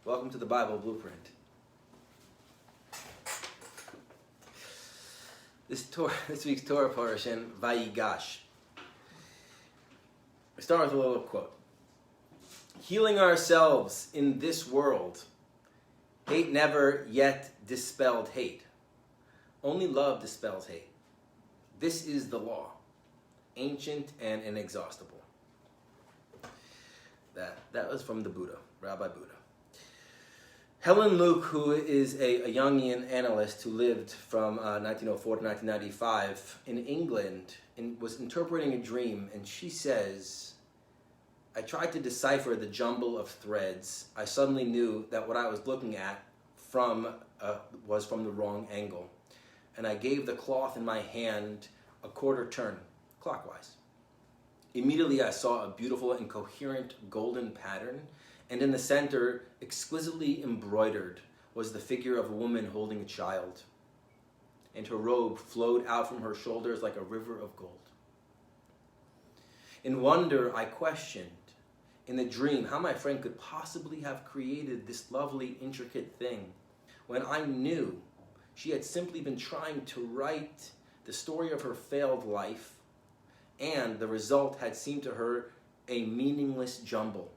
Welcome to the Bible Blueprint. This week's Torah portion, Vayigash. We start with a little quote. Healing ourselves in this world, hate never yet dispelled hate. Only love dispels hate. This is the law, ancient and inexhaustible. That was from the Buddha, Rabbi Buddha. Helen Luke, who is a Jungian analyst who lived from 1904 to 1995 in England, was interpreting a dream, and she says, I tried to decipher the jumble of threads. I suddenly knew that what I was looking at was from the wrong angle, and I gave the cloth in my hand a quarter turn, clockwise. Immediately I saw a beautiful and coherent golden pattern, and in the center, exquisitely embroidered, was the figure of a woman holding a child. And her robe flowed out from her shoulders like a river of gold. In wonder, I questioned, in the dream, how my friend could possibly have created this lovely, intricate thing, when I knew she had simply been trying to write the story of her failed life, and the result had seemed to her a meaningless jumble.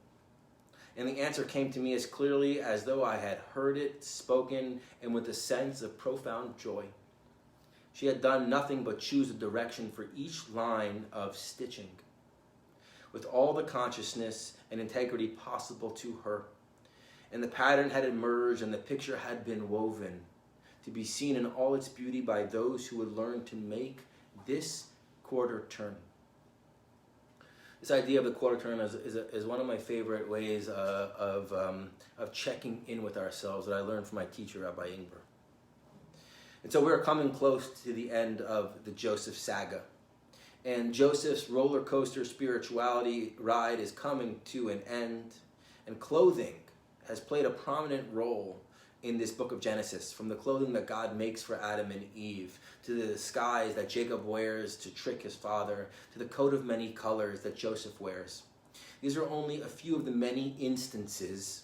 And the answer came to me as clearly as though I had heard it spoken, and with a sense of profound joy. She had done nothing but choose a direction for each line of stitching, with all the consciousness and integrity possible to her. And the pattern had emerged, and the picture had been woven, to be seen in all its beauty by those who would learn to make this quarter turn. This idea of the quarter turn is one of my favorite ways of checking in with ourselves that I learned from my teacher, Rabbi Ingber. And so we're coming close to the end of the Joseph saga. And Joseph's roller coaster spirituality ride is coming to an end. And clothing has played a prominent role in this book of Genesis, from the clothing that God makes for Adam and Eve, to the disguise that Jacob wears to trick his father, to the coat of many colors that Joseph wears. These are only a few of the many instances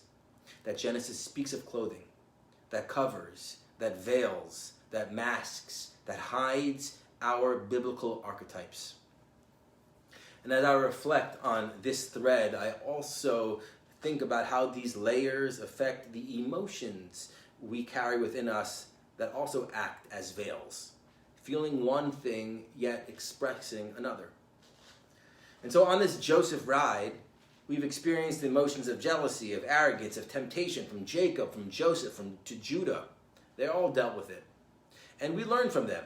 that Genesis speaks of clothing, that covers, that veils, that masks, that hides our biblical archetypes. And as I reflect on this thread, I also think about how these layers affect the emotions we carry within us that also act as veils, feeling one thing yet expressing another. And so on this Joseph ride, we've experienced the emotions of jealousy, of arrogance, of temptation from Jacob, from Joseph, to Judah. They all dealt with it. And we learned from them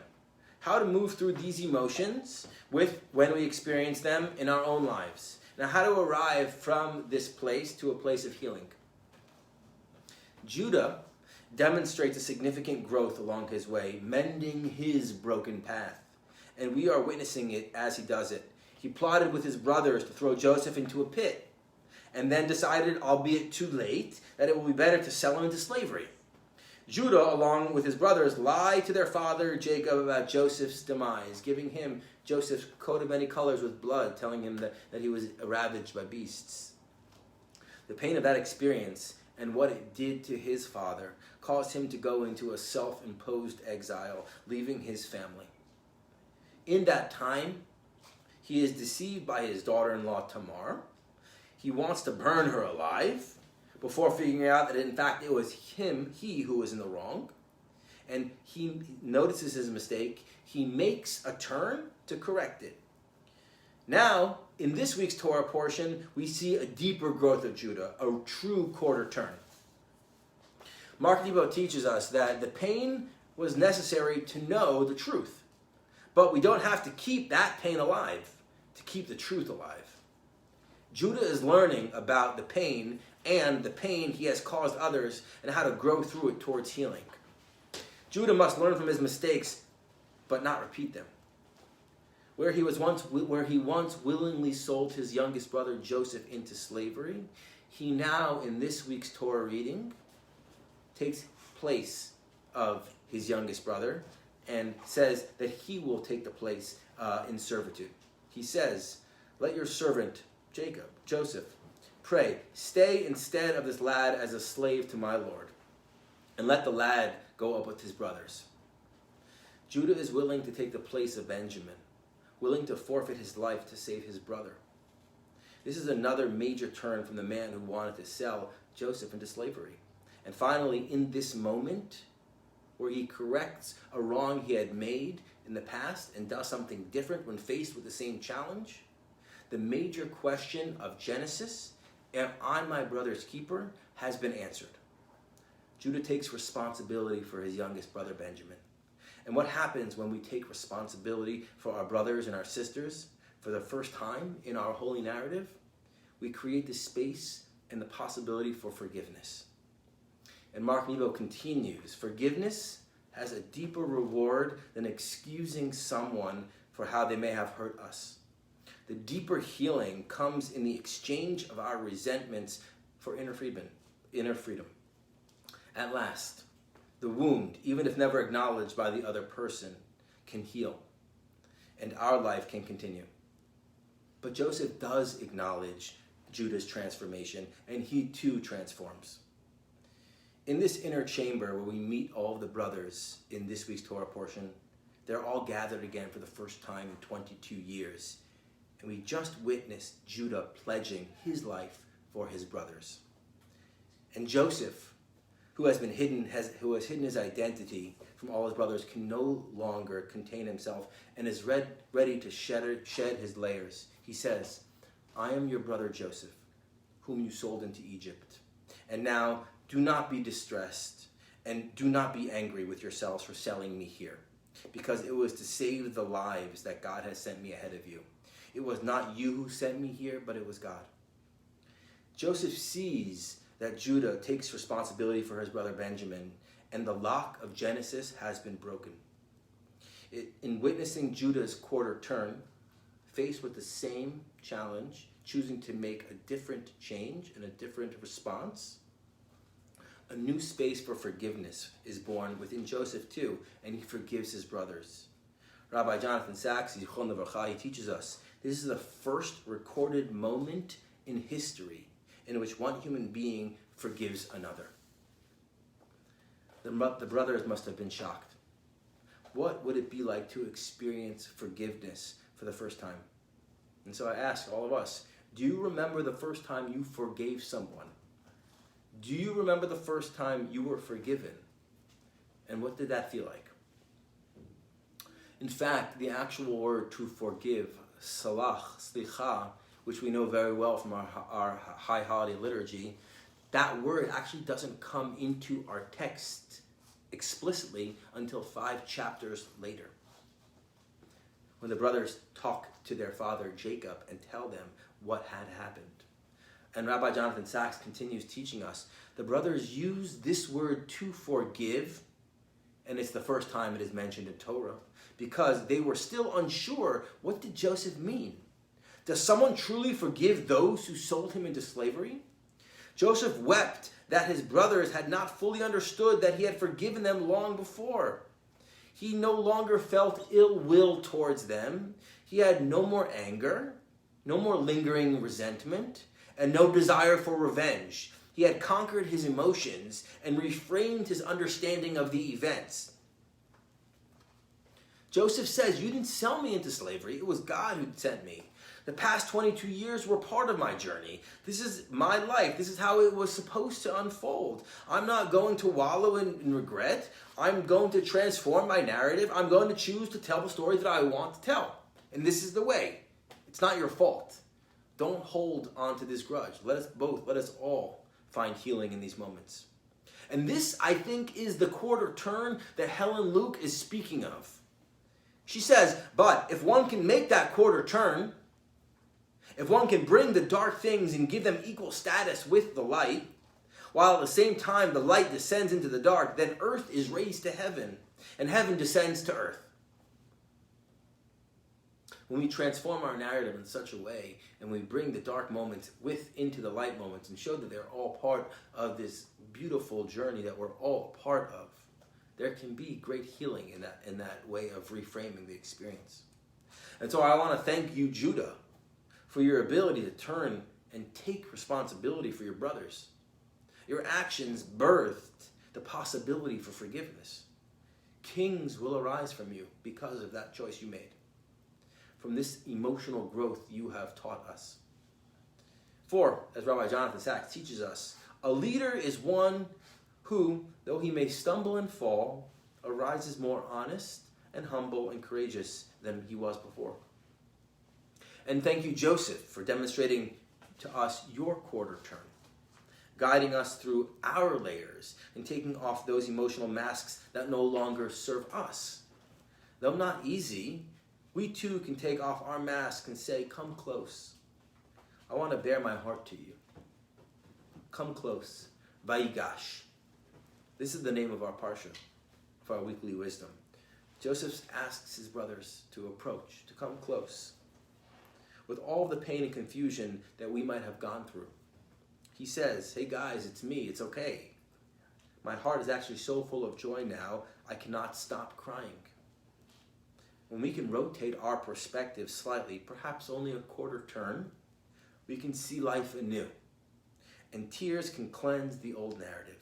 how to move through these emotions when we experience them in our own lives. Now, how to arrive from this place to a place of healing. Judah demonstrates a significant growth along his way, mending his broken path. And we are witnessing it as he does it. He plotted with his brothers to throw Joseph into a pit, and then decided, albeit too late, that it will be better to sell him into slavery. Judah, along with his brothers, lied to their father Jacob about Joseph's demise, giving him Joseph's coat of many colors with blood, telling him that he was ravaged by beasts. The pain of that experience and what it did to his father caused him to go into a self-imposed exile, leaving his family. In that time, he is deceived by his daughter-in-law Tamar. He wants to burn her alive, before figuring out that in fact it was he who was in the wrong. And he notices his mistake. He makes a turn to correct it. Now, in this week's Torah portion, we see a deeper growth of Judah, a true quarter turn. Mark Nebo teaches us that the pain was necessary to know the truth. But we don't have to keep that pain alive to keep the truth alive. Judah is learning about the pain and the pain he has caused others and how to grow through it towards healing. Judah must learn from his mistakes, but not repeat them. Where he once willingly sold his youngest brother Joseph into slavery, he now, in this week's Torah reading, takes place of his youngest brother and says that he will take the place in servitude. He says, "Let your servant Joseph, Pray, stay instead of this lad as a slave to my Lord, and let the lad go up with his brothers. Judah is willing to take the place of Benjamin, willing to forfeit his life to save his brother. This is another major turn from the man who wanted to sell Joseph into slavery. And finally, in this moment, where he corrects a wrong he had made in the past and does something different when faced with the same challenge, the major question of Genesis, am I my brother's keeper, has been answered. Judah takes responsibility for his youngest brother Benjamin. And what happens when we take responsibility for our brothers and our sisters for the first time in our holy narrative? We create the space and the possibility for forgiveness. And Mark Nebo continues, forgiveness has a deeper reward than excusing someone for how they may have hurt us. The deeper healing comes in the exchange of our resentments for inner freedom. At last, the wound, even if never acknowledged by the other person, can heal, and our life can continue. But Joseph does acknowledge Judah's transformation, and he too transforms. In this inner chamber where we meet all of the brothers in this week's Torah portion, they're all gathered again for the first time in 22 years. And we just witnessed Judah pledging his life for his brothers. And Joseph, who has hidden his identity from all his brothers, can no longer contain himself and is ready to shed his layers. He says, I am your brother Joseph, whom you sold into Egypt. And now do not be distressed and do not be angry with yourselves for selling me here, because it was to save the lives that God has sent me ahead of you. It was not you who sent me here, but it was God. Joseph sees that Judah takes responsibility for his brother Benjamin, and the lock of Genesis has been broken. In witnessing Judah's quarter turn, faced with the same challenge, choosing to make a different change and a different response, a new space for forgiveness is born within Joseph too, and he forgives his brothers. Rabbi Jonathan Sachs, Zichron Levarcha, he teaches us this is the first recorded moment in history in which one human being forgives another. The brothers must have been shocked. What would it be like to experience forgiveness for the first time? And so I ask all of us, do you remember the first time you forgave someone? Do you remember the first time you were forgiven? And what did that feel like? In fact, the actual word to forgive, salach, slicha, which we know very well from our high holiday liturgy, that word actually doesn't come into our text explicitly until 5 chapters later, when the brothers talk to their father Jacob and tell them what had happened. And Rabbi Jonathan Sachs continues teaching us, the brothers use this word to forgive, and it's the first time it is mentioned in Torah, because they were still unsure, what did Joseph mean? Does someone truly forgive those who sold him into slavery? Joseph wept that his brothers had not fully understood that he had forgiven them long before. He no longer felt ill will towards them. He had no more anger, no more lingering resentment, and no desire for revenge. He had conquered his emotions and reframed his understanding of the events. Joseph says, you didn't sell me into slavery. It was God who sent me. The past 22 years were part of my journey. This is my life. This is how it was supposed to unfold. I'm not going to wallow in regret. I'm going to transform my narrative. I'm going to choose to tell the story that I want to tell. And this is the way. It's not your fault. Don't hold on to this grudge. Let us all find healing in these moments. And this, I think, is the quarter turn that Helen Luke is speaking of. She says, but if one can make that quarter turn, if one can bring the dark things and give them equal status with the light, while at the same time the light descends into the dark, then earth is raised to heaven, and heaven descends to earth. When we transform our narrative in such a way, and we bring the dark moments into the light moments, and show that they're all part of this beautiful journey that we're all part of, there can be great healing in that way of reframing the experience. And so I want to thank you, Judah, for your ability to turn and take responsibility for your brothers. Your actions birthed the possibility for forgiveness. Kings will arise from you because of that choice you made. From this emotional growth you have taught us. For, as Rabbi Jonathan Sacks teaches us, a leader is one who, though he may stumble and fall, arises more honest and humble and courageous than he was before. And thank you, Joseph, for demonstrating to us your quarter turn, guiding us through our layers and taking off those emotional masks that no longer serve us. Though not easy, we too can take off our mask and say, come close. I want to bare my heart to you. Come close. Vayigash. This is the name of our parsha for our weekly wisdom. Joseph asks his brothers to approach, to come close. With all the pain and confusion that we might have gone through, he says, hey guys, it's me, it's okay. My heart is actually so full of joy now, I cannot stop crying. When we can rotate our perspective slightly, perhaps only a quarter turn, we can see life anew. And tears can cleanse the old narrative.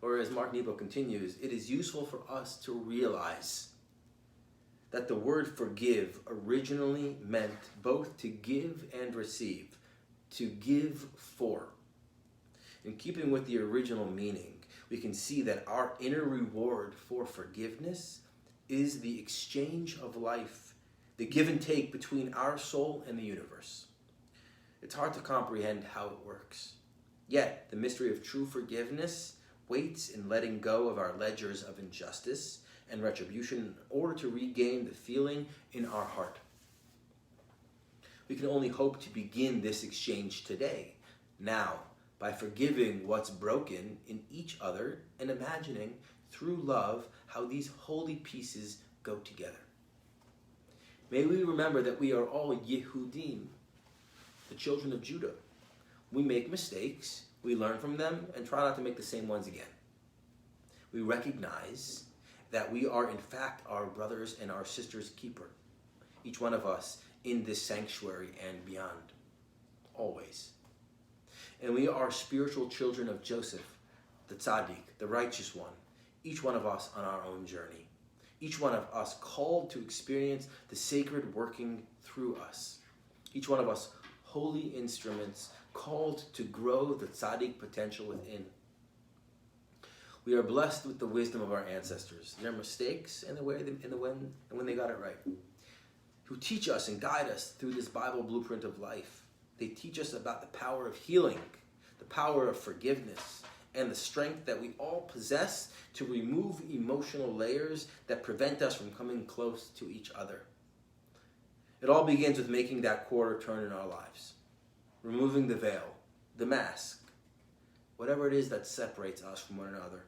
Or as Mark Nebo continues, it is useful for us to realize that the word forgive originally meant both to give and receive, to give for. In keeping with the original meaning, we can see that our inner reward for forgiveness is the exchange of life, the give and take between our soul and the universe. It's hard to comprehend how it works. Yet, the mystery of true forgiveness waits in letting go of our ledgers of injustice and retribution in order to regain the feeling in our heart. We can only hope to begin this exchange today, now, by forgiving what's broken in each other and imagining, through love, how these holy pieces go together. May we remember that we are all Yehudim, the children of Judah. We make mistakes, we learn from them, and try not to make the same ones again. We recognize that we are in fact our brothers and our sisters' keeper, each one of us in this sanctuary and beyond, always. And we are spiritual children of Joseph, the tzaddik, the righteous one, each one of us on our own journey, each one of us called to experience the sacred working through us, each one of us holy instruments called to grow the tzaddik potential within. We are blessed with the wisdom of our ancestors, their mistakes and when they got it right, who teach us and guide us through this Bible blueprint of life. They teach us about the power of healing, the power of forgiveness, and the strength that we all possess to remove emotional layers that prevent us from coming close to each other. It all begins with making that quarter turn in our lives, removing the veil, the mask, whatever it is that separates us from one another,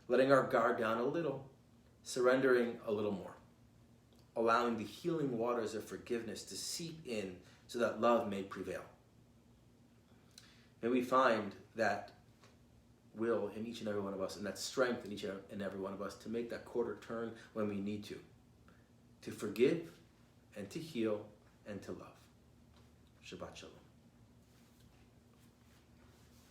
letting our guard down a little, surrendering a little more, allowing the healing waters of forgiveness to seep in so that love may prevail. May we find that will in each and every one of us, and that strength in each and every one of us to make that quarter turn when we need to forgive and to heal and to love. Shabbat Shalom.